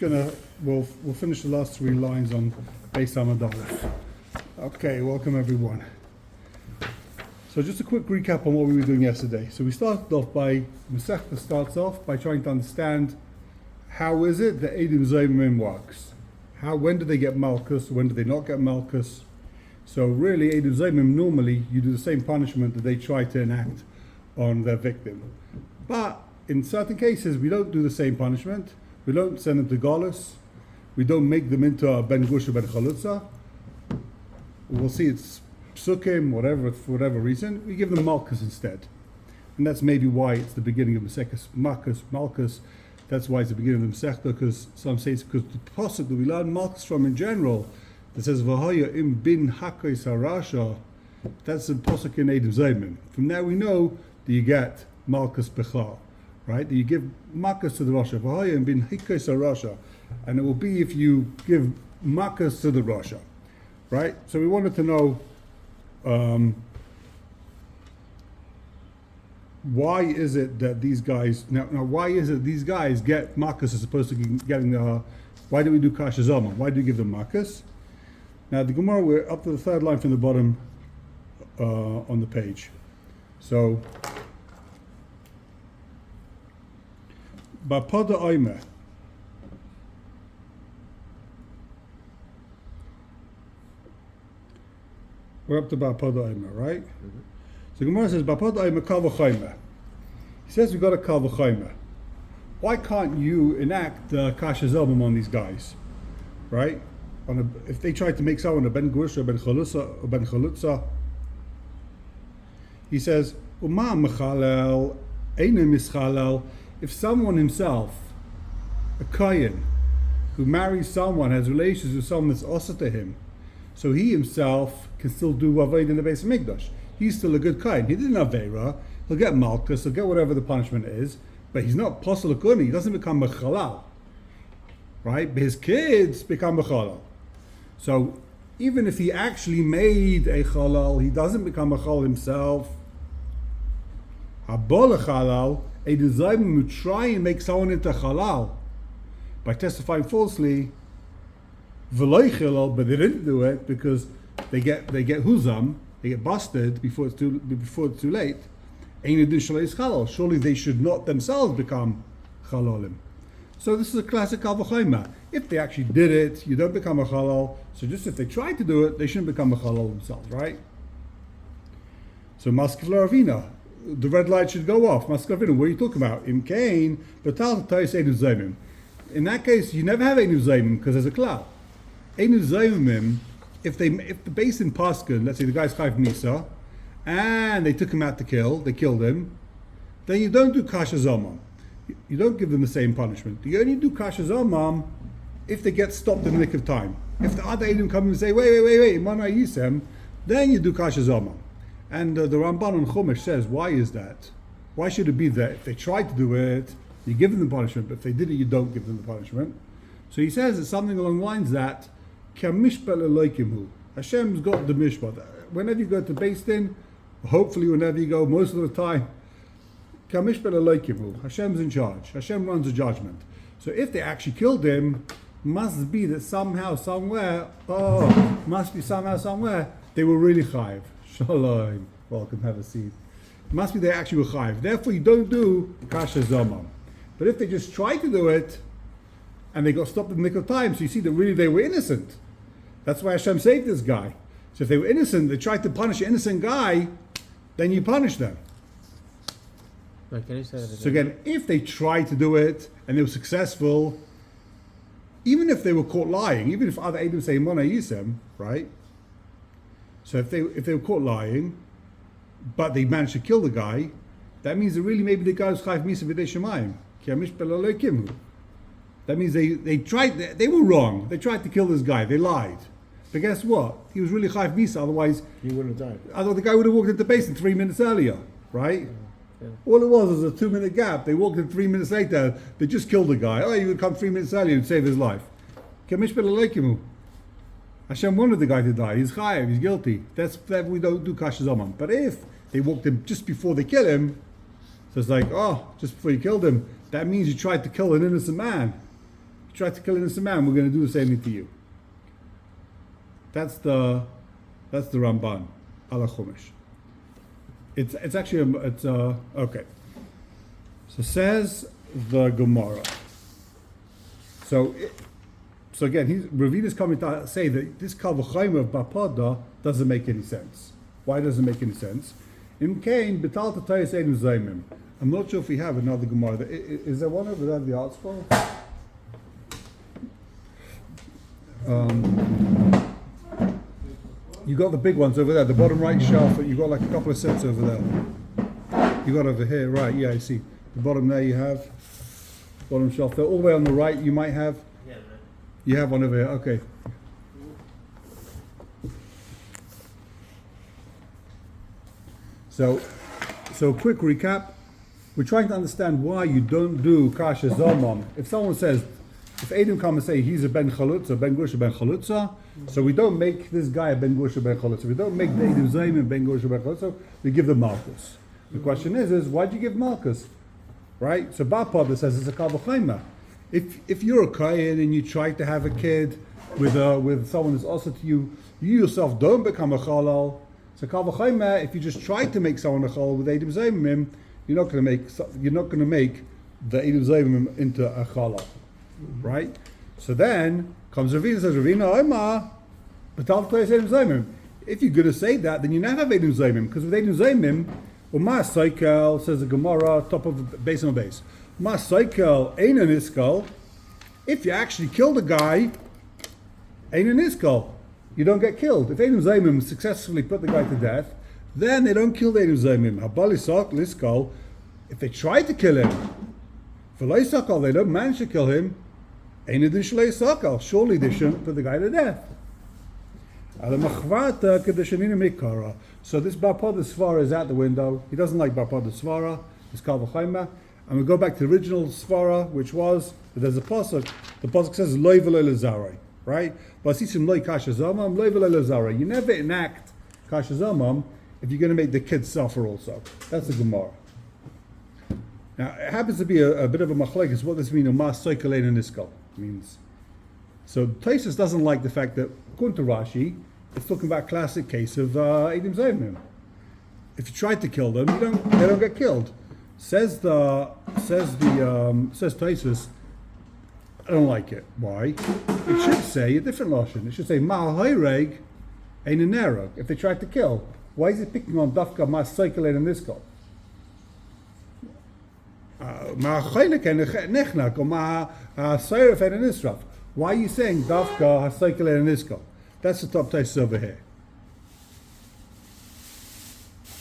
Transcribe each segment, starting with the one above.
we'll finish the last three lines on Beis Amud Aleph. Okay, welcome everyone. So just a quick recap on what we were doing yesterday. So we started off Masechta starts off by trying to understand how is it that Eidim Zayimim works. When do they get Malkus, when do they not get Malkus? So really Eidim Zayimim, normally you do the same punishment that they try to enact on their victim. But in certain cases we don't do the same punishment. We don't send them to Golus. We don't make them into a Ben Gush or Ben Chalutza. We'll see it's Psukim, whatever, for whatever reason. We give them Malkus instead. And that's maybe why it's the beginning of Masechus Malkus. That's why it's the beginning of the Masechta, because some say it's because the pasuk that we learn Malkus from in general, that says V'haya im bin hakos harasha, that's the pasuk in Eidim Zayimim. From there we know that you get Malkus Bechlal, right? That you give Malkus to the Rasha, V'haya im bin hakos harasha, and it will be if you give Malkus to the Rasha, right? So we wanted to know why is it that these guys why is it these guys get Makos as opposed to getting why do we do Kasha Zalman? Why do we give them Makos? Now the Gemara, we're up to the third line from the bottom on the page. So Bapada Oime, we're up to Bapada Oime, right? Mm-hmm. So Gemara says, Bapod Ayma Kal V'chayma. He says we got a Kal V'chayma. Why can't you enact the Kasha Zelbam on these guys? Right? If they tried to make someone a Ben Gush or Ben Chalutza, he says, Uma Mechalel, Eina Mischalel, if someone himself, a Kayan, who marries someone, has relations with someone that's also to him, so he himself can still do Avoid in the base of Mikdash. He's still a good kain. He didn't have Veira. He'll get Malkus. He'll get whatever the punishment is. But he's not Posel Akuni. He doesn't become Mechalal. Right? But his kids become Mechalal. So even if he actually made a Chalal, he doesn't become a Chalal himself. Habol Chalal, a desire to try and make someone into Chalal by testifying falsely. V'loi Chalal, but they didn't do it because they get Huzam. They get busted before it's too late. Surely they should not themselves become chalalim. So this is a classic Kal V'chayma. If they actually did it, you don't become a chalal. So just if they tried to do it, they shouldn't become a chalal themselves, right? So Maskevla Ravina, the red light should go off. Maskevla Ravina, what are you talking about? Im Kain, Batal Tais Einu Zaymim. In that case, you never have Einu Zaymim because there's a cloud. Einu Zaymim. If the base in Paskin, let's say the guy's Chayv Misa, and they took him out to kill, they killed him, then you don't do Kasha Zomam. You don't give them the same punishment. You only do Kasha Zomam if they get stopped in the nick of time. If the other Eidim come and say, wait, Mana Yisem, then you do Kasha Zomam. And the Ramban on Chumash says, why is that? Why should it be that if they tried to do it, you give them the punishment, but if they did it, you don't give them the punishment? So he says it's something along the lines that Hashem's got the mishpat. Whenever you go to Beis Din, hopefully whenever you go, most of the time, Hashem's in charge. Hashem runs the judgment. So if they actually killed him, must be that somehow, somewhere, they were really chayiv. Shalom. Welcome, have a seat. Must be they actually were chayiv. Therefore, you don't do kasha zamam. But if they just tried to do it, and they got stopped in the nick of time, so you see that really they were innocent. That's why Hashem saved this guy. So if they were innocent, they tried to punish an innocent guy, then you punish them. Wait, can you say that again? So again, if they tried to do it and they were successful, even if they were caught lying, even if other Eidim say Mona Yisem, right? So if they were caught lying, but they managed to kill the guy, that means that really maybe the guy was Chayv Misa B'dei Shemayim. Ki Hamish B'Lo Kimhu. That means they were wrong. They tried to kill this guy. They lied. But guess what? He was really Chayv Misa, otherwise he wouldn't have died. Otherwise the guy would have walked into the basin 3 minutes earlier, right? Yeah. All it was a 2 minute gap. They walked in 3 minutes later, they just killed the guy. Oh, he would come 3 minutes earlier and save his life. Hashem wanted the guy to die. He's Chayav, he's guilty. That's that we don't do Kasha Zaman. But if they walked in just before they kill him, so it's like, just before you killed him, that means you tried to kill an innocent man. you try to kill an innocent man, we're going to do the same thing to you. That's the Ramban, ala Chumash. It's actually okay. So says the Gemara. So again, Ravina's coming to say that this Kal V'Chaim of Bapada doesn't make any sense. Why doesn't it make any sense? In Cain, Betal Tatayis Einu Zaymim. I'm not sure if we have another Gemara. Is there one over there, the art scroll? You got the big ones over there, the bottom right shelf. You got like a couple of sets over there. You got over here, right? Yeah, I see. The bottom there you have. Bottom shelf there. All the way on the right you might have. Yeah, man. You have one over here. Okay. So quick recap. We're trying to understand why you don't do kasha zomam. If someone says, if Adam come and say he's a ben chalutza, ben gusha, ben chalutza, so we don't make this guy a ben gusha, ben chalutza. We don't make the Adam zaym and ben gusha, ben chalutza. We give them Makos. The question is why'd you give Makos? Right? So Bapad says it's a kal v'chaima. If you're a kohen and you try to have a kid with someone who's also to you, you yourself don't become a chalal. So kal v'chaima, if you just try to make someone a chalal with Adam zaymim, you're not going to make the Adam zaymim into a chalal. Right? So then comes Ravina and says, Ravina, Omar, Batal Tatayis Einu Zaymim. If you're going to say that, then you never have Adam zaymim, because with Adam zaymim, Uma Saikel, says the Gemara, top of the base on base. Uma Saikel, Ein an Iskal. If you actually kill the guy, Ein an Iskal. You don't get killed. If Adam Zaymim successfully put the guy to death, then they don't kill the Adam Zaymim. Habali Sak, Liskal. If they try to kill him, for Sakal, they don't manage to kill him, Ein adin Shalei Sakal. Surely they shouldn't put the guy to death. So this Bapad Svara is out the window. He doesn't like Bapad Svara. It's Kal V'Chaima. And we go back to the original Svara, which was that there's a pasuk. The pasuk says Loi v'Loi Lazarei, right? Basisim Loi Kasha Zamam, Loi v'Loi Lazarei. You never enact Kasha Zamam if you're going to make the kids suffer also. That's the Gemara. Now it happens to be a bit of a machlekes. What does it mean? Umas Soikalein and Iskal means. So Taisus doesn't like the fact that, according to Rashi, it's talking about a classic case of Adam Zaymim. If you try to kill them, they don't get killed. Says Taisus, I don't like it. Why? It should say a different lashon. It should say Ma'al Hayreg Ein an Erog. If they try to kill, why is it picking on Dafka Mas Cycle and Niskal? Ma'al Chaynek and Nechnak or Ma'al Sayref and Nisraf. Why are you saying Dafka Hasaykal and Niskal? That's the top Taisus over here.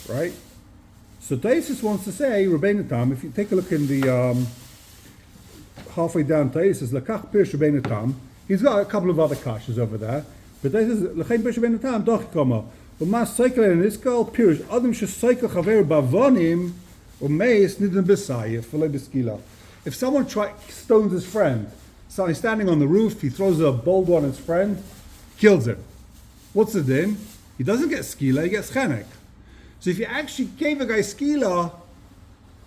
Right? So Taisus wants to say, Rabbeinu Tam, if you take a look in the halfway down Taisus, Lakach Pirsh Rabbeinu Tam, he's got a couple of other kashas over there, but Taisus, Lachain Pirsh Rabbeinu Tam, Dochikoma, Umas Cycle and Niskal, Pirsh, Adam Shasaykal Chaver Bavonim, Umeis Nidin Besayef, V'lei Beskila. If someone stones his friend, so he's standing on the roof, he throws a boulder on his friend, kills him. What's the din? He doesn't get skila, he gets chenek. So if you actually gave a guy skila,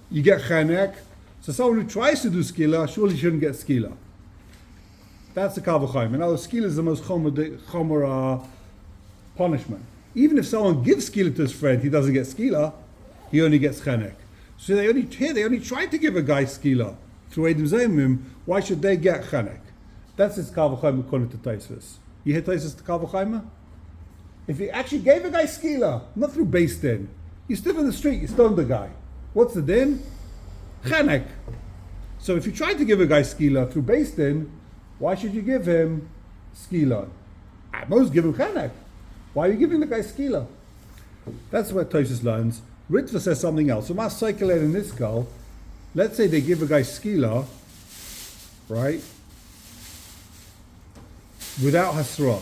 you get chenek. So someone who tries to do skila, surely shouldn't get skila. That's the kal v'chaim. And now skila is the most chomer punishment. Even if someone gives skila to his friend, he doesn't get skila, he only gets chenek. So they only tried to give a guy skila through Adam Zaymim. Why should they get chenek? That's his kal v'chaim according to Taisus. You hear Taisus kal v'chaim? If you actually gave a guy skila, not through beis din, you stood in the street, you stoned the guy. What's the din? Chenek. So if you tried to give a guy skila through beis din, why should you give him skila? At most, give him chenek. Why are you giving the guy skila? That's what Taisus learns. Ritva says something else. So mas cycled in this skull. Let's say they give a guy skila, right? Without hasra.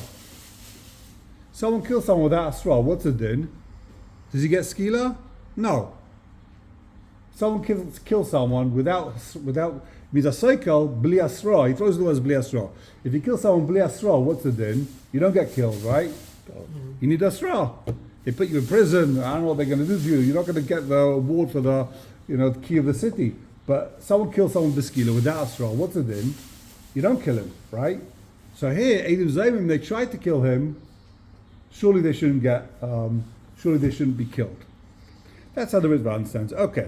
Someone kills someone without hasra. What's the din? Does he get skila? No. Someone kills someone without means a cycle bli hasra. He throws the words bli hasra. If you kill someone bli hasra, what's the din? You don't get killed, right? You need hasra. They put you in prison. I don't know what they're going to do to you. You're not going to get the award for the key of the city. But someone kills someone b'skila without hasra. What's the din? you don't kill him, right? So here, Eidim Zaymim, they tried to kill him. Surely they shouldn't be killed. That's how the Ritva understands. Okay.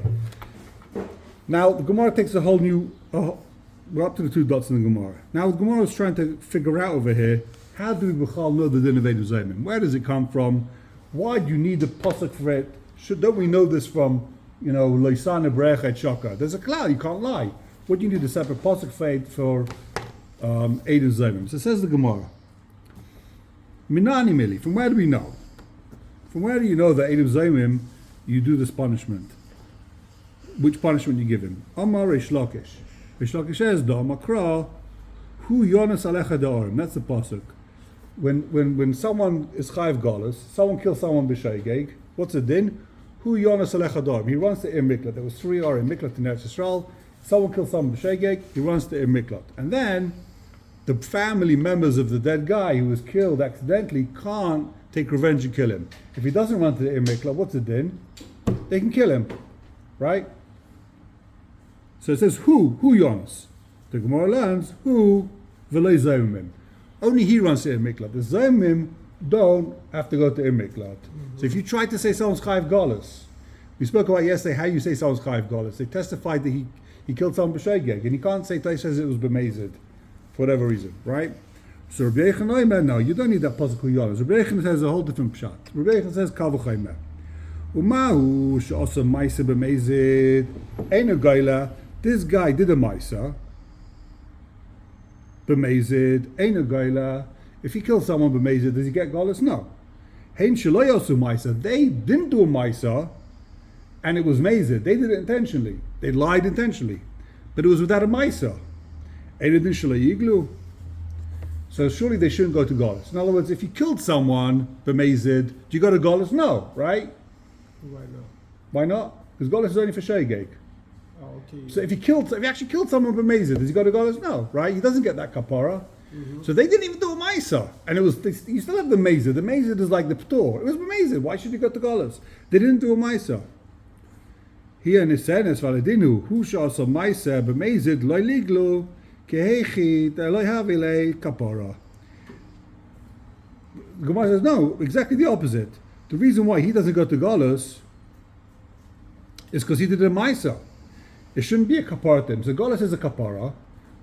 Now the Gemara takes a whole new. We're up to the 2 dots in the Gemara. Now the Gemara is trying to figure out over here, how do we know the din of Eidim Zaymim? Where does it come from? Why do you need a pasuk for it? Don't we know this from, Loisana Brech et Shaka? There's a cloud, you can't lie. What do you need a separate pasuk for it for Eidim Zaymim? So says the Gemara. Minani Mili, from where do we know? From where do you know that Eidim Zaymim, you do this punishment? Which punishment you give him? Amar Reish Lakish. Reish Lakish says, Da Makra, Hu Yonas Alecha Da'arim. That's the pasuk. When someone is Chayiv Galus, someone kills someone b'sheigeg, what's the din? Hu Yonas Alecha Da'arim. He runs to Miklat. There was 3 Miklat in Eretz Yisrael. Someone kills someone b'sheigeg, he runs to Miklat. And then, the family members of the dead guy who was killed accidentally can't take revenge and kill him. If he doesn't run to the Miklat, what's the din? They can kill him. Right? So it says, who Yonas? The Gemara learns, who v'lei Zaymim. Only he runs to Miklat. The Zaymim don't have to go to Miklat. So if you try to say someone's Chayiv Galus, we spoke about yesterday how you say someone's Chayiv Galus. They testified that he killed someone b'sheigeg, and he can't say Tais says it was b'mezid, for whatever reason, right? So Rabbi Yechon, no, you don't need that pasuk hu Yonas. Rabbi Yechon says a whole different pshat. Rabbi Yechon says kal v'chaymer. Umahu she'asa ma'isa b'mezid einu gaila. This guy did a ma'isa b'mezid einu gaila. If he kills someone b'mezid, does he get galus? No. Hein shelo yasu ma'isa. They didn't do a ma'isa, and it was mezid. They did it intentionally. They lied intentionally, but it was without a ma'isa. Einu din shelo yiglu. So surely they shouldn't go to galus. In other words, if you killed someone b'mezid, do you go to galus? No, right? Why not? Why not? Because galus is only for sheigeg. Oh, okay. So if he actually killed someone b'mezid, does he go to galus? No, right? He doesn't get that kapara. Mm-hmm. So they didn't even do a ma'isa, and you still have the mezid. The mezid is like the ptor. It was b'mezid. Why should you go to galus? They didn't do a ma'isa. Here in Nisenes valadinu hu sha'asa ma'isa b'mezid lo liglu kehechit lo havile kapara. The Gemara says no, exactly the opposite. The reason why he doesn't go to galus is because he did a ma'isa. It shouldn't be a kapara to him. So galus is a kapara.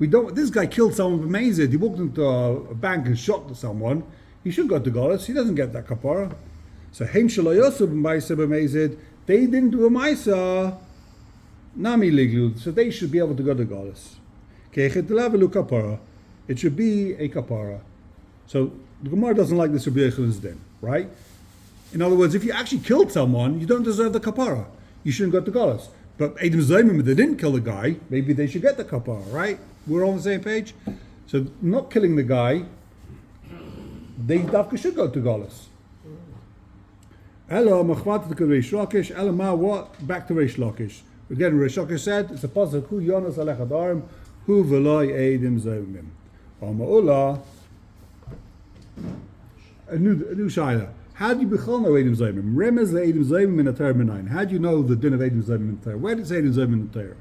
This guy killed someone b'mezid. He walked into a bank and shot someone. He should go to galus. He doesn't get that kapara. So heim shelo yosu b'ma'isa b'mezid. They didn't do a ma'isa. Nami liglu. So they should be able to go to galus. Keichet lavelu kapara. It should be a kapara. So the Gemara doesn't like this Rabbi Yechon's din, right? In other words, if you actually killed someone, you don't deserve the kapara. You shouldn't go to galus. But Eidim Zaymim, if they didn't kill the guy, maybe they should get the kapara, right? We're all on the same page. So not killing the guy, they should go to galus. Elo machmat to Reish Lakish. Elo ma what? Back to Reish Lakish. Again, Reish Lakish said it's a pasuk hu Yonas alecha darim hu v'loy Eidim Zaymim. Ma'ula. A new shaila. How do you become know Eidim Zaymim? Remez the Eidim Zaymim in the Torah Menayin. How do you know the din of Eidim Zaymim in the Torah? Where did it say Eidim Zaymim in the Torah?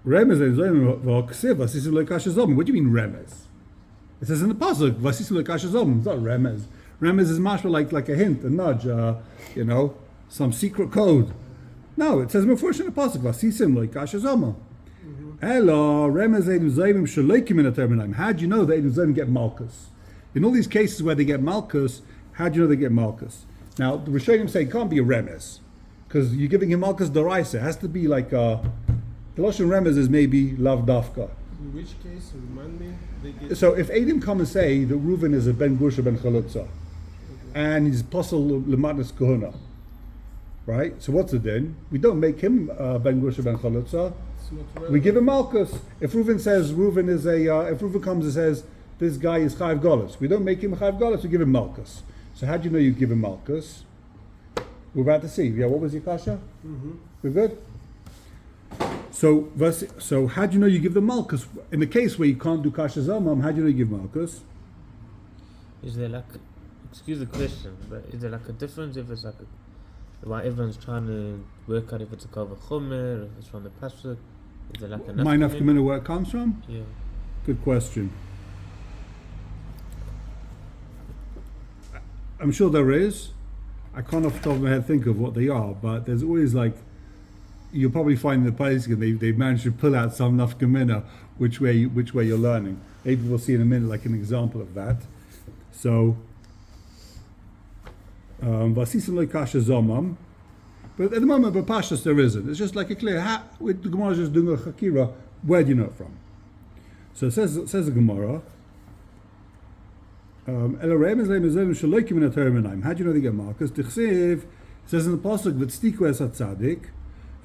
Remez Eidim Zaymim v'aksiv v'asisim le'kasha zomim. What do you mean remez? It says in the pasuk v'asisim le'kasha zomim. It's not remez. Remez is mashma like a hint, a nudge, some secret code. No, it says mefurish in the pasuk v'asisim le'kasha zomim. Hello, remez Eidim Zaymim shaleikim in the Torah Menayin. How do you know that Eidim Zaymim get malchus? In all these cases where they get malchus, how do you know they get malchus? Now, the Rishonim say it can't be a remez, because you're giving him malchus daraisa. It has to be like the Lashon remez is maybe lav dafka. In which case, remind me? So if Eidim come and say that Reuven is a ben Gusha ben Chalutza, and he's apostle lematnas kohuna, right? So what's the din? We don't make him ben Gusha ben Chalutza. We give him malchus. If Reuven comes and says this guy is Chayiv Galus, we don't make him Chayiv Galus, we give him malchus. So how do you know you give him malchus? We're about to see. Yeah, what was your kasha? Mm-hmm. We're good? So how do you know you give the malchus? In the case where you can't do kasha zamam, how do you know you give malchus? Is there like, excuse the question, but is there like a difference if it's like while everyone's trying to work out if it's a kavach chomer, if it's from the pasuk? Is there like a My nafkamina where it comes from? Yeah. Good question. I'm sure there is. I can't off the top of my head think of what they are, but there's always like, you'll probably find in the place they've managed to pull out some nafkamina which way you're learning. Maybe we'll see in a minute like an example of that. So Vasisim loy kasha zomam. But at the moment, but Pashas there isn't. It's just like a clear. With the Gemara is just doing a chakira. Where do you know it from? So it says the Gemara. How do you know they get Makos? Tichsiv says in the pasuk v'tztiku es hatzadik,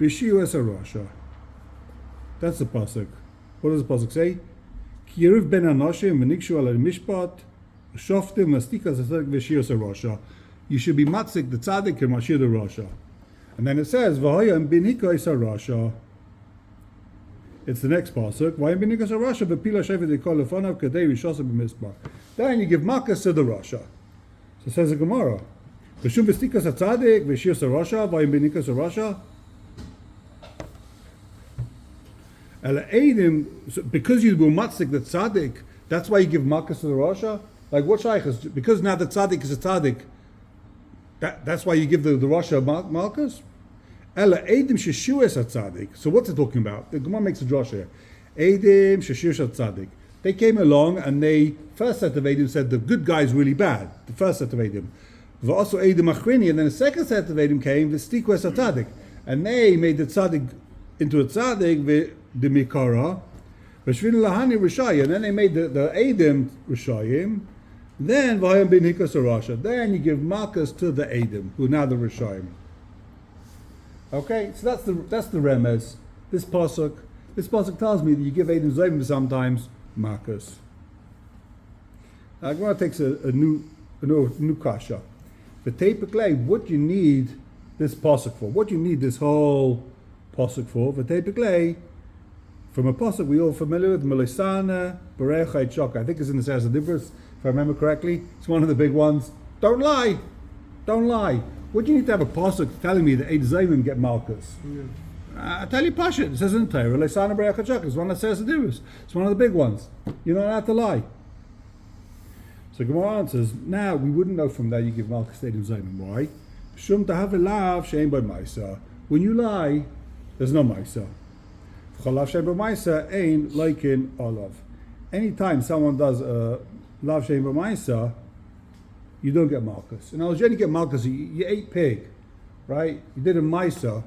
v'shiu es harasha. That's the pasuk. What does the pasuk say? Ki yeruv ben anoshim v'nikshu al mishpat shoftim v'tztiku es hatzadik v'shiu es harasha. You should be matzik the tzaddik and mashir the rasha. And then it says, "V'hayam binhika is Rasha." It's the next pasuk. V'hayam binhika is Rasha. V'pila shevet dekol lefanav kadei rishasa b'mispar. Then you give Makos to the Rasha. So it says the Gemara. V'shum v'stikas hatzadik v'shir Rasha. V'hayam binhika is Rasha. Because you will matzik the tzaddik, that's why you give Makos to the Rasha. Like what shaykh is because now the tzaddik is a tzaddik. That's why you give the Rasha Makos. Ela Eidim Sheshuas Tzaddik. So what's it talking about? The Gemara makes a drasha here. Eidim Sheshuas Tzaddik. They came along and they first set of Eidim said the good guy is really bad. The first set of Eidim. Also Eidim Achrini, and then the second set of Eidim came V'Stikuas Tzaddik, and they made the Tzaddik into a Tzaddik the Mikara. V'Shvin Lahani Rishayim, and then they made the Eidim Rishayim. Then V'hayam bin Hikas Rasha. Then you give Makos to the Eidim, who are now the Rishayim. Okay, so that's the remez. This pasuk tells me that you give Eidim Zayim sometimes Makos. Now Gemara takes a new kasha. But typically, what you need this pasuk for? What you need this whole pasuk for? But typically, from a pasuk we all familiar with Melisana Berecha Chaka. I think it's in the Saz Dibros. If I remember correctly, it's one of the big ones. Don't lie. What do you need to have a pasuk telling me that Eid Zayim get Makos? I tell you Pasha, it says in Torah, Leisana Berecha Chak. It's one that says the Dibros. It's one of the big ones. You're not allowed to lie. So Gemara answers, now we wouldn't know from that you give Makos to Eid Zayim. Why? Shum tahav elav shein by Maisa. When you lie, there's no Maisa. Chalav shein by Maisa ain't like in olav. Anytime someone does a Lav Shein B'Maisa, you don't get Makos. In other words, you only get Makos, you ate pig, right? You did a Maisa,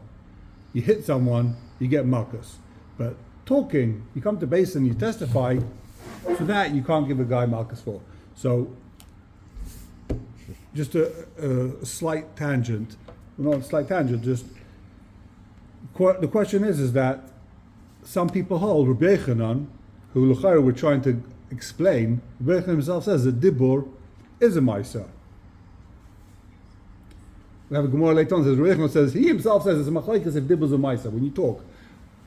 you hit someone, you get Makos. But talking, you come to base and you testify, for that you can't give a guy Makos for. So, just a slight tangent, well, not a slight tangent, just, the question is that some people hold Rabbi Yochanan, who L'chayra were trying to explain, Rebbe himself says that Dibur is a Maisa. We have a Gemara later on that Rebbe says, he himself says it's a Machlekes if Dibur is a Maisa. When you talk,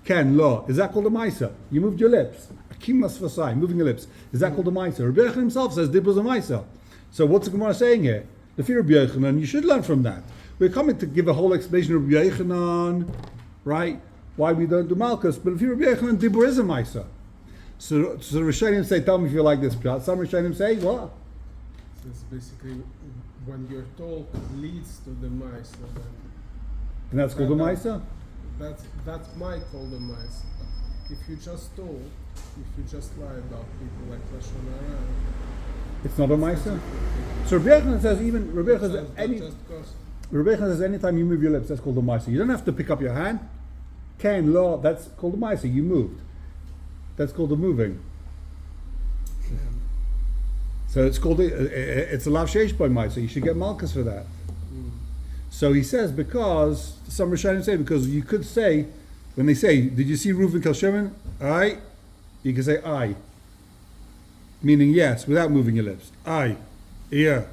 Ken, Lo, is that called a Maisa? You moved your lips. Akimas Fasai, moving your lips. Is that called a Maisa? Rebbe himself says Dibur is a Maisa. So what's the Gemara saying here? The fear of Rebbe Yochanan, you should learn from that. We're coming to give a whole explanation of Rebbe Yochanan, right? Why we don't do Malchus, but if you're Rebbe Yochanan, Dibur is a Maisa. So Rishonim say, tell me if you like this pshat. Some Rishonim say, what? So it's basically when your talk leads to the mice. And that's called a Maisa? That might call the mice. If you just talk, if you just lie about people like Lashon Hara, it's not a Maisa? So Rebbe Yochanan says, even Rebbe Yochanan says, anytime you move your lips, that's called a Maisa. You don't have to pick up your hand. Ken, Law, that's called a Maisa. You moved. That's called a moving. So it's called it's a lav sheish by Maisa. You should get Malchus for that. So he says because some Rishonim say because you could say when they say, "Did you see Reuven kill Shimon?" Aye. You can say aye, meaning yes, without moving your lips. Aye, yeah.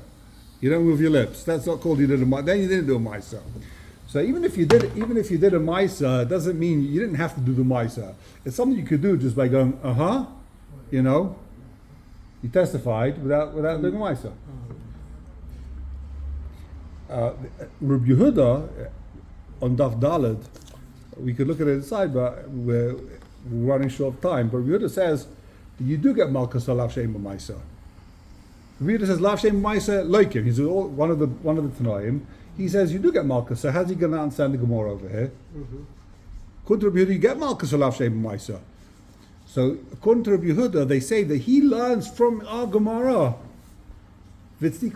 You don't move your lips. That's not called you did a Maisa. Then you didn't do a Maisa. So even if you did a Maisa, it doesn't mean you didn't have to do the Maisa. It's something you could do just by going, you know. You testified without doing a Maisa. Rabbi Yehuda on Daf Daled, we could look at it inside, but we're running short of time, but Yehuda says you do get Malkus Lav Shem B'Maisa. Yehuda says Lav Shem B'Maisa Loikim. He's one of the Tanoim. He says you do get Malkus. So how's he going to understand the Gemara over here? According to Rabbi Yehuda, you get Malkus Lav Shem B'Maisa. So according to Rabbi Yehuda, they say that he learns from our Gemara that you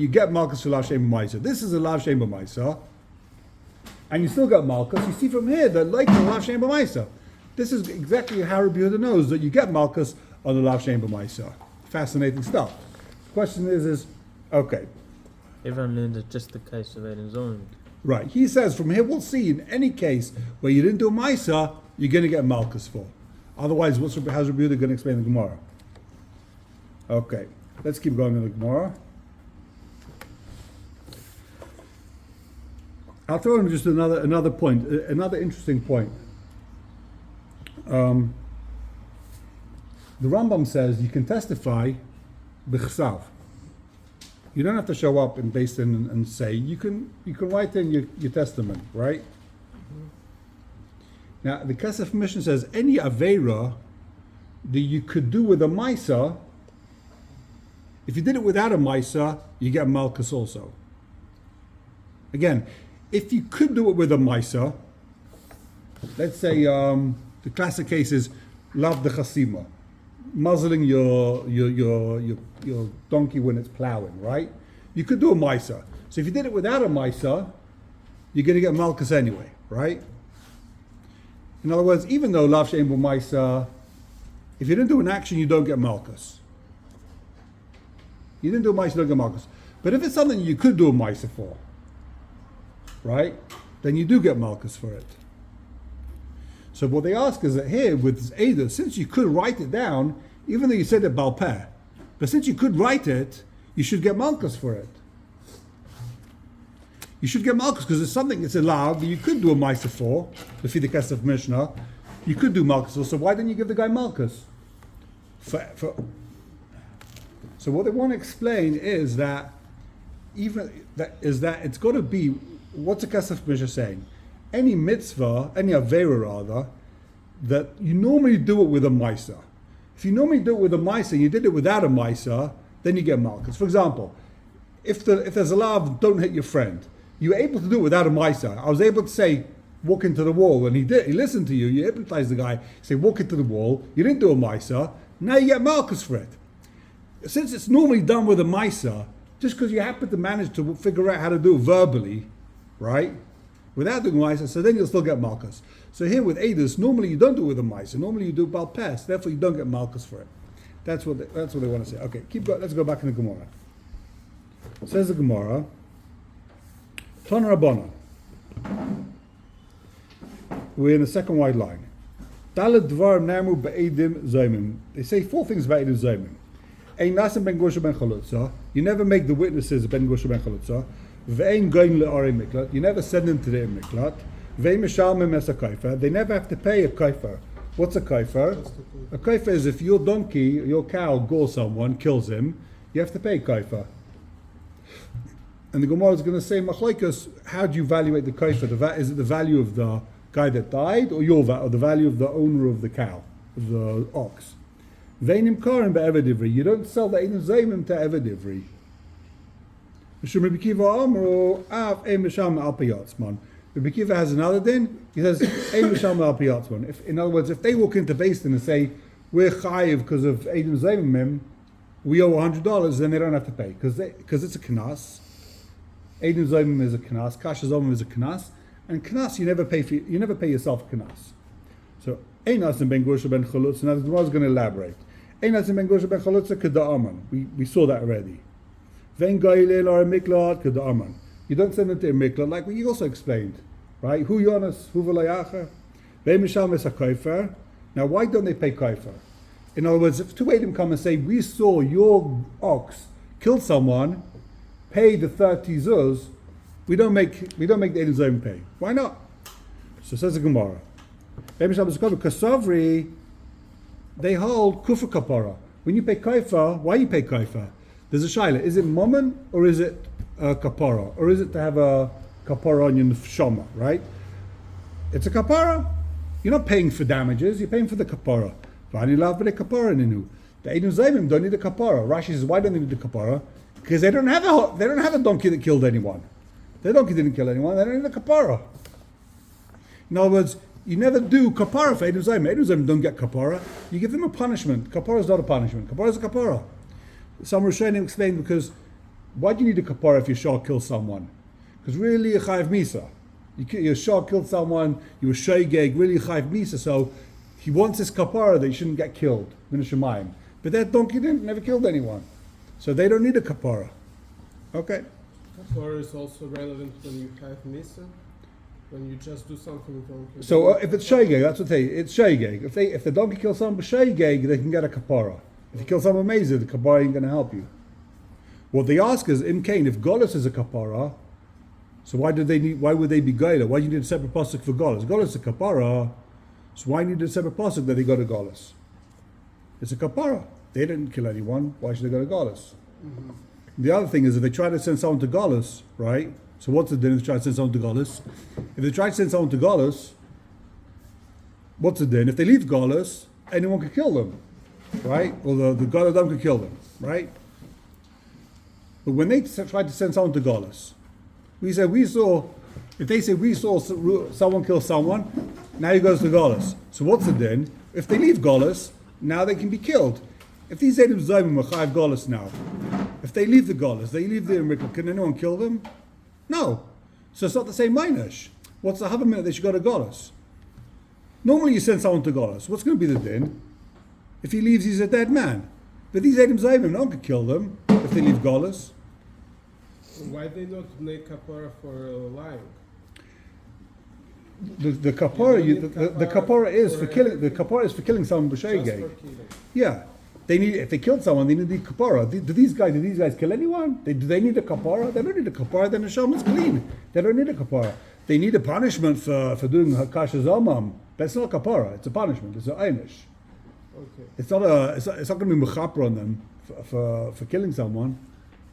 get Malkus Lav Shem B'Maisa. This is a Lav Shem B'Maisa. And you still got Malkus. You see from here that like the Lav Shem B'Maisa. This is exactly how Rabbi Yehuda knows that you get Malkus on the Lav Shem B'Maisa. Fascinating stuff. The question is okay. Everyone learned it's just the case of Eden Zolim. Right. He says from here we'll see in any case where you didn't do a Maisa, you're going to get Malkus for. Otherwise, how's Rabbi Yehuda going to explain the Gemara? Okay. Let's keep going in the Gemara. I'll throw in just another point, another interesting point. The Rambam says you can testify b'chsav. You don't have to show up in Beis Din and say. You can write in your testament, right? Now the Kesef Mishnah says any aveira that you could do with a Maisa. If you did it without a Maisa, you get Malkus also. Again, if you could do it with a Maisa, let's say the classic case is lav de chasima, muzzling your donkey when it's plowing, right? You could do a Maisa. So if you did it without a Maisa, you're going to get Malkus anyway, right? In other words, even though lav she'en bo Maisa, if you didn't do an action, you don't get Malkus. You didn't do a Maisa, you don't get Malkus. But if it's something you could do a Maisa for, right, then you do get Malkus for it. So what they ask is that here with Eidah, since you could write it down, even though you said it Baal Peh, but since you could write it, you should get Malkus for it. You should get Malkus because it's something that's allowed that you could do a Maisa for, the Fidikas of Mishnah. You could do Malkus for, so why didn't you give the guy Malkus? So what they want to explain is that it's got to be, what's the Kesef Mishnah saying? Any mitzvah, any avera rather, that you normally do it with a Maisa. If you normally do it with a Maisa and you did it without a Maisa, then you get Malkus. For example, if there's a law of don't hit your friend, you were able to do it without a Maisa. I was able to say, walk into the wall, and he listened to you, you hypnotized the guy, say, walk into the wall, you didn't do a Maisa, now you get Malkus for it. Since it's normally done with a Maisa, just because you happen to manage to figure out how to do it verbally, right? Without doing Maisa, so then you'll still get Malkus. So here with Eidos, normally you don't do it with a Maisa, normally you do Baal Peh, therefore you don't get Malkus for it. That's what they want to say. Okay, let's go back in the Gemara. Says the Gemara, Ton Rabbana. We're in the second wide line. Dalet Dvar Namu Be'edim Zaymim. They say four things about Edim Zaymim. Ein Nasim Ben Gosha Ben Chalutza. You never make the witnesses Ben Gosha Ben Chalutza. Ve'ein Goyim Le'arei Miklat. You never send them to the Miklat. Ve'ein Mishalmim Es a Kaifer. They never have to pay a Kaifer. What's a Kaifer? A Kaifer is if your donkey, your cow, gores someone, kills him, you have to pay Kaifer. And the Gemara is going to say, Machlokes, how do you evaluate the Kaifer? Is it the value of the guy that died, or or the value of the owner of the cow, of the ox? Veinim karim be'eved ivri. You don't sell the Eidim Zaymim to Eved Ivri. Rabbi Kiva Amro Av Ein Misham Al Piyatzman. Rabbi Kiva has another din. He says Ein Misham Al Piyatzman. In other words, if they walk into Beis Din and say we're chayiv because of Eidim Zaymim, we owe $100, then they don't have to pay because it's a knas. Eidim Zaymim is a knas. Kasha Zomim is a knas. And knas you never pay yourself a knas. So Ein Nasim Ben Gosha Ben Chalutz. Now the Gemara is going to elaborate. Ein Nasim Ben Gosha Ben Chalutz Keda'aman. We saw that already. Vein Gailel or a Miklat Keda'aman. You don't send it to a Miklat like we also explained, right? Hu Yonas Hu V'Layacha. Vein Mishal Mes HaKaifer. Now why don't they pay Kaifer? In other words, if two Eidim come and say we saw your ox kill someone, pay the 30 zuz, we don't make the Eidim Zaym pay. Why not? So says the Gemara. Kasavri, they hold Kufa Kapara. When you pay Kaifa, why you pay Kaifa? There's a shaila. Is it Mammon or is it Kapara? Or is it to have a Kapara on your Nefshama, right? It's a Kapara. You're not paying for damages, you're paying for the kapara. V'ani lav b'nei kapara ninu. The Eidim Zayimim don't need a kapara. Rashi says, why don't they need a kapara? Because they don't have a donkey that killed anyone. Their donkey didn't kill anyone, they don't need a kapara. In other words, you never do kapara for Eidim Zayimim. Eidim Zayimim don't get kapara. You give them a punishment. Kapara is not a punishment. Kapara is a kapara. Some Rishonim explained because why do you need a kapara if your shah kills someone? Because really you're chayiv misa. Your shah killed someone, you were shoygeg, really chayiv misa, so he wants his kapara that you shouldn't get killed. Min Shemayim. But that donkey never killed anyone. So they don't need a kapara. Okay. Kapara is also relevant when you have misa, when you just do something wrong. So if it's shoygeg, that's what they it's shoygeg. If the donkey kills someone shoygeg, they can get a kapara. If you kill someone amazing, the kapara ain't going to help you. What they ask is, Im Kain, if Golos is a kapara, so why would they be Gola? Why do you need a separate pasuk for Golos? Golos is a kapara, so why need a separate pasuk that they go to Golos? It's a kapara. They didn't kill anyone, why should they go to Golos? Mm-hmm. The other thing is, if they try to send someone to Golos, right? So what's the din if they try to send someone to Golos? If they try to send someone to Golos, what's the din? If they leave Golos, anyone could kill them, right? Or the God of them could kill them, right? But when they try to send someone to Golos, if they say we saw someone kill someone, now he goes to Golos. So what's the din? If they leave Golos, now they can be killed. If these Eidim Zayimim are chayiv Golos now, if they leave the Golos, they leave the Mikkel, can anyone kill them? No. So it's not the same Mainish. What's the Havamina they should go to Golos? Normally you send someone to Golos. What's going to be the din? If he leaves, he's a dead man. But these Eidim Zayimim, no one could kill them if they leave Golos. Why they not make kapara for lying? The kapara, the kapara is for killing. The kapara is for killing someone b'sheigeg. Yeah, they need. If they killed someone, they need the kapara. Do these guys kill anyone? Do they need a kapara? They don't need a kapara. Then the neshama is clean. They don't need a kapara. They need a punishment for doing hakasha zomam. That's not a kapara. It's a punishment. It's an einish. Okay. It's not going to be mechaper on them for killing someone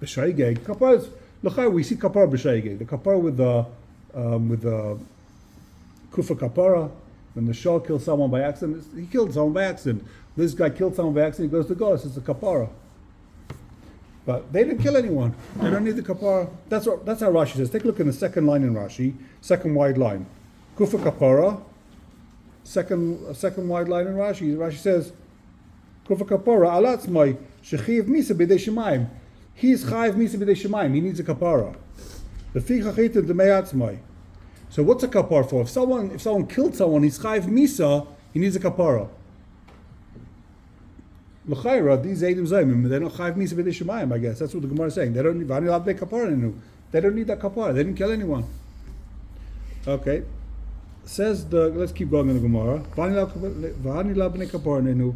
b'sheigeg. Kapara is. Look, we see kapara b'sheigeg. The kapara with the kufa kapara, when the shah kills someone by accident, he killed someone by accident. This guy killed someone by accident, he goes to Golos, it's a kapara. But they didn't kill anyone. They don't need the kapara. That's how Rashi says. Take a look in the second line in Rashi, second wide line. Kufa kapara, second wide line in Rashi. Rashi says, Kufa kapara, alatzmai, shechiv misa b'dei shemayim. He's chayiv misa b'dei shemayim. He needs a kapara. The ficha chitin d'mei atzmai. So what's a kapara for? If someone killed someone, he's chayiv misa, he needs a kapara. L'chayra, these Eidim Zayimim, they're not chayiv misa b'dei shemayim, I guess. That's what the Gemara is saying. They don't need v'ani lav b'nei kapara ninu. They don't need that kapara. They didn't kill anyone. Okay. Let's keep going in the Gemara. V'ani lav b'nei kapara ninu.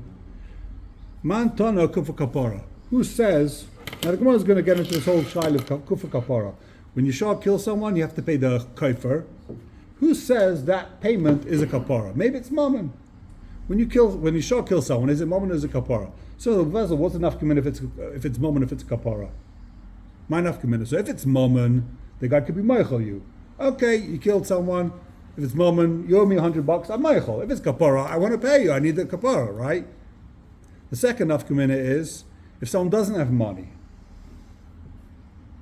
Man tana kufa kapara. Who says, now the Gemara is going to get into this whole trial of kufa kapara. When you shah kill someone, you have to pay the kaifer. Who says that payment is a kapara? Maybe it's mammon. When you shah kill someone, is it mammon or is it kapara? So the what's enough commin if it's mammon, if it's a kapara? My enough commin. So if it's mammon, the guy could be meichel you. Okay, you killed someone. If it's mammon, you owe me $100. I'm meichel. If it's kapara, I want to pay you. I need the kapara, right? The second enough commin is if someone doesn't have money.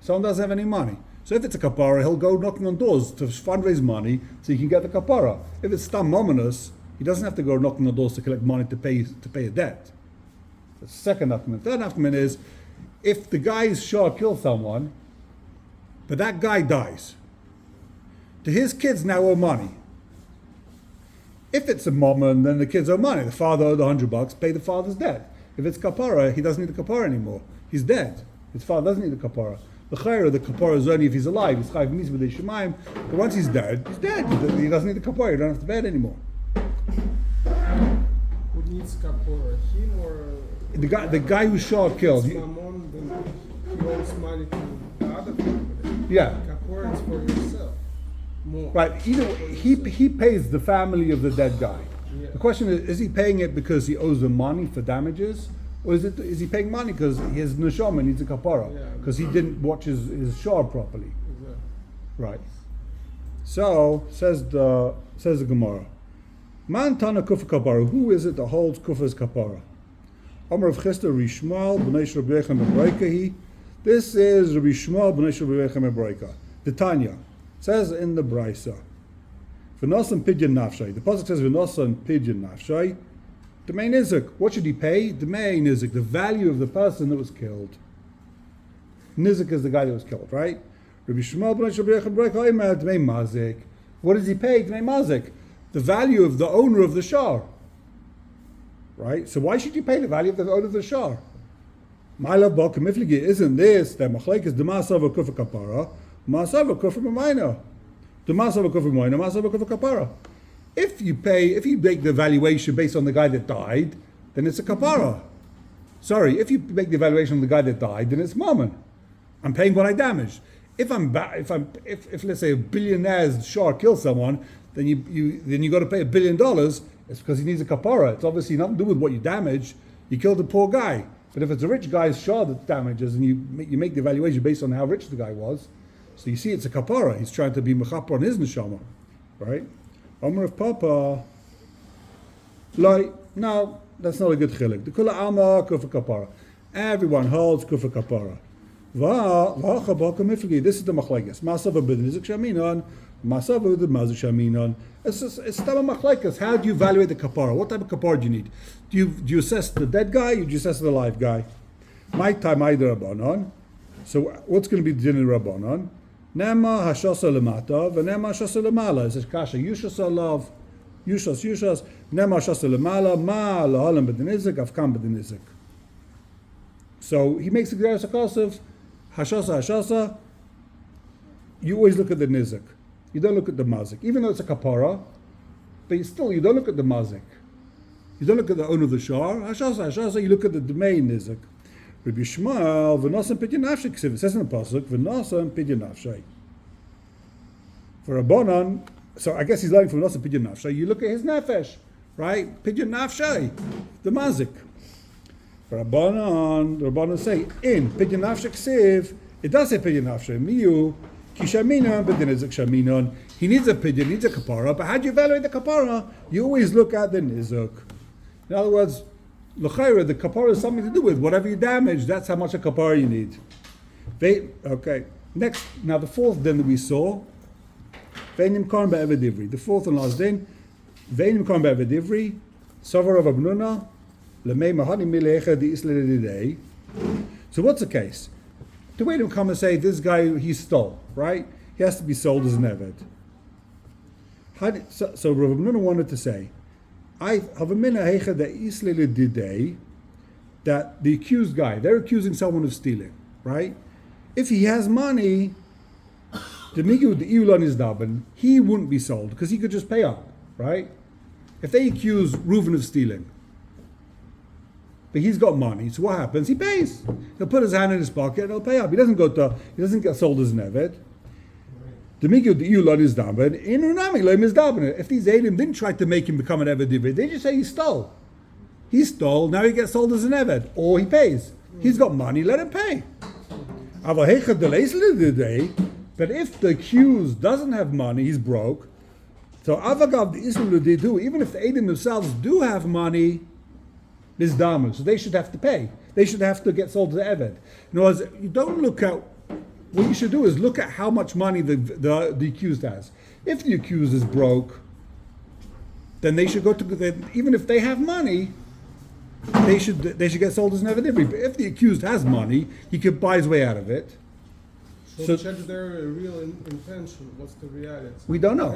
Someone doesn't have any money. So if it's a kapara, he'll go knocking on doors to fundraise money so he can get the kapara. If it's stam mominous, he doesn't have to go knocking on doors to collect money to pay a debt. That's the second argument. Third argument is if the guy's shah kills someone, but that guy dies, to his kids now owe money. If it's a mammon, then the kids owe money. The father owed $100, pay the father's debt. If it's kapara, he doesn't need the kapara anymore. He's dead. His father doesn't need the kapara. The kapara is only if he's alive. He's chayiv misa b'dei shemayim. But once he's dead, he's dead. He doesn't need the kapara. You don't have to pay it anymore. Who needs kapara? Him or the guy who shah killed? He owes money to the other family. Yeah. Kapara is for yourself. More. Right. He pays the family of the dead guy. Yeah. The question is he paying it because he owes them money for damages? Or is he paying money because his neshama needs a kapara? Because he didn't watch his shah properly. Exactly. Right. So says the Gemara. Man Tana Kufa Kapara. Who is it that holds Kufa's Kapara? Amar of Chester Rishmal B'nei Rabbi Yechon Mebraikahi. This is Rabbi Shmuel B'nei Rabbi Yechon Mebraika. The Tanya says in the Brisa. V'nosan pidyon nafshay. The pasuk says v'nosan pidyon nafshay. The main nizuk. What should he pay? The main nizuk, the value of the person that was killed. Nizuk is the guy that was killed, right? Rabbi Shmuel B'nei Rabbi Yechon Mebraika Omer Dmei Mazik. What does he pay? Dmei Mazik. The value of the owner of the shar. Right? So why should you pay the value of the owner of the shar? My love Balkan Mifligi, isn't this that Machlaik is the Masava Kufa Kapara, Masava Kufa Mamaina? The Masava Kufa Mamaina, Masava Kufa Kapara. If you make the valuation based on the guy that died, then it's a kapara. Sorry, if you make the valuation on the guy that died, then it's mammon. I'm paying what I damaged. If let's say a billionaire's shar kills someone, then you got to pay $1 billion. It's because he needs a kapara. It's obviously nothing to do with what you damaged. You killed a poor guy. But if it's a rich guy's shar that damages, and you make the valuation based on how rich the guy was, so you see it's a kapara. He's trying to be mechaper on his neshama, right? Omer of Papa, no, that's not a good chilik. The kula alma kufa kapara. Everyone holds kufa kapara. This is the machlekes. Masava b'nizik shaminon, masava b'mazik shaminon. It's still a machlekes. How do you evaluate the kapara? What type of kapara do you need? Do you assess the dead guy or do you assess the live guy? My time either rabbanon. So what's going to be the din of rabbanon? Nema hashasa lemata v'nema hashasa lemala. It says kasha yushas alav, yushas. Nema hashasa lemala ma lahalam b'denizik afkam b'denizik. So he makes the g'daras hakosov hashasa. You always look at the nizik. You don't look at the mazik, even though it's a kapara. But you don't look at the mazik. You don't look at the owner of the shar. Hashasa. You look at the main nizik. Rabbi Shmuel, v'nosan pidyon nafshay, it says in the pasuk, v'nosan pidyon nafshay. For Rabbanan, so I guess he's learning from v'nosan pidyon nafshay. You look at his nefesh, right? Pidyon nafshay, the mazik. For Rabbanan say, in pidyon nafshay ksiv, it does say pidyon nafshay, miyu, ki shaminon, but then it's shaminon. He needs a pidyon, needs a kapara, but how do you evaluate the kapara? You always look at the nizuk. In other words, l'chayra, the kapara is something to do with whatever you damage. That's how much a kapara you need. Okay. Next, now the fourth din that we saw, veinim karim be'evedivri. The fourth and last din, veinim karim be'evedivri, savar of abnuna, lemei mahani milecha di isle didei. So what's the case? The way to come and say this guy he stole, right? He has to be sold as an eved. So Rav Abnuna wanted to say, that the accused guy, they're accusing someone of stealing, right? If he has money, he wouldn't be sold because he could just pay up, right? If they accuse Reuven of stealing, but he's got money, so what happens? He pays. He'll put his hand in his pocket and he'll pay up. He doesn't get sold as an eved. If these Eidim didn't try to make him become an Eved, they just say he stole. He stole, now he gets sold as an Eved, or he pays. He's got money, let him pay. But if the accused doesn't have money, he's broke. So even if the Eidim themselves do have money, there's damage, so they should have to pay. They should have to get sold to the Eved. In other words, you don't look at. What you should do is look at how much money the accused has. If the accused is broke, then they should go to even if they have money, they should get sold as an evidivri. But if the accused has money, he could buy his way out of it. So check their real intention. What's the reality? We don't know.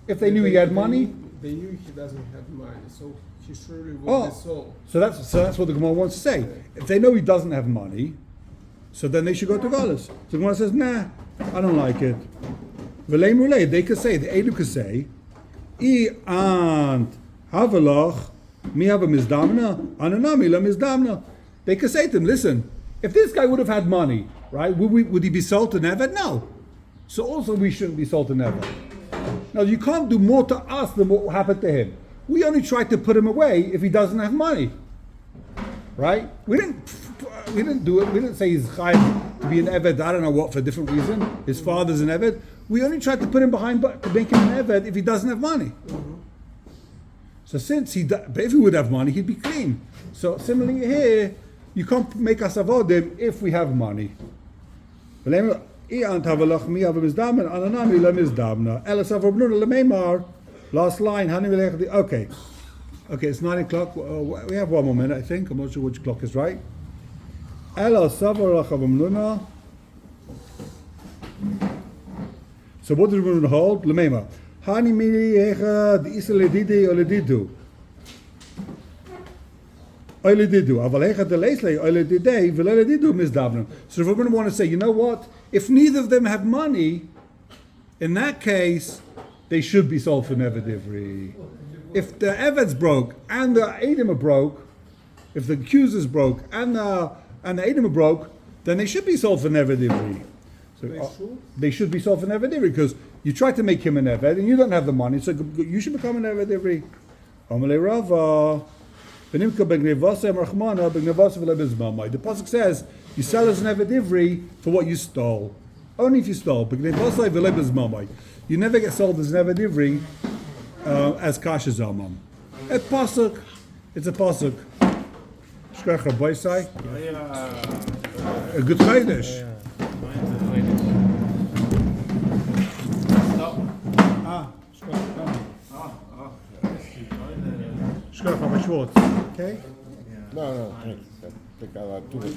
If they knew he had money, they knew he doesn't have money, so he surely would be sold. So that's what the Gemara wants to say. If they know he doesn't have money, so then they should go to Galus. So the Gemara says, nah, I don't like it. They could say, the Eidu could say, I ant havelach mi have a mizdamna, ananami la mizdamna. They could say to him, listen, if this guy would have had money, right, would he be sold to Neved? No. So also we shouldn't be sold to Neved. Now you can't do more to us than what happened to him. We only tried to put him away if he doesn't have money. Right? We didn't do it. We didn't say he's chayav to be an eved. I don't know what, for a different reason. His father's an eved. We only tried to put him behind, to make him an eved if he doesn't have money. So since but if he would have money, he'd be clean. So similarly here, you can't make us avodim if we have money. Last line. Okay, it's 9 o'clock. We have one more minute, I think. I'm not sure which clock is right. So what did we hold? Lemema. Hani mili hega the isle didi ole didu. Ole didu. Aval hega the leisle ole dide velele didu misdabna. So if we're going to want to say, you know what? If neither of them have money, in that case, they should be sold for never divri. If the eved's broke and the Edom are broke, if the accuser's broke and the Edom are broke, then they should be sold for never divri. So they should be sold for never divri because you tried to make him an eved and you don't have the money, so you should become an eved divri. Amalei Rava, benimka begnevasa marchmana begnevasa v'lebizmamai. The pasuk says you sell as an eved divri for what you stole. Only if you stole. Begnevasa v'lebizmamai. You never get sold as an eved divri as kasha zalman. A pasuk, it's a pasuk. Shkach Rabbeisai. A good chaydish. Shkach Rabbi Schwartz. Okay? No, thanks. I think I like too much.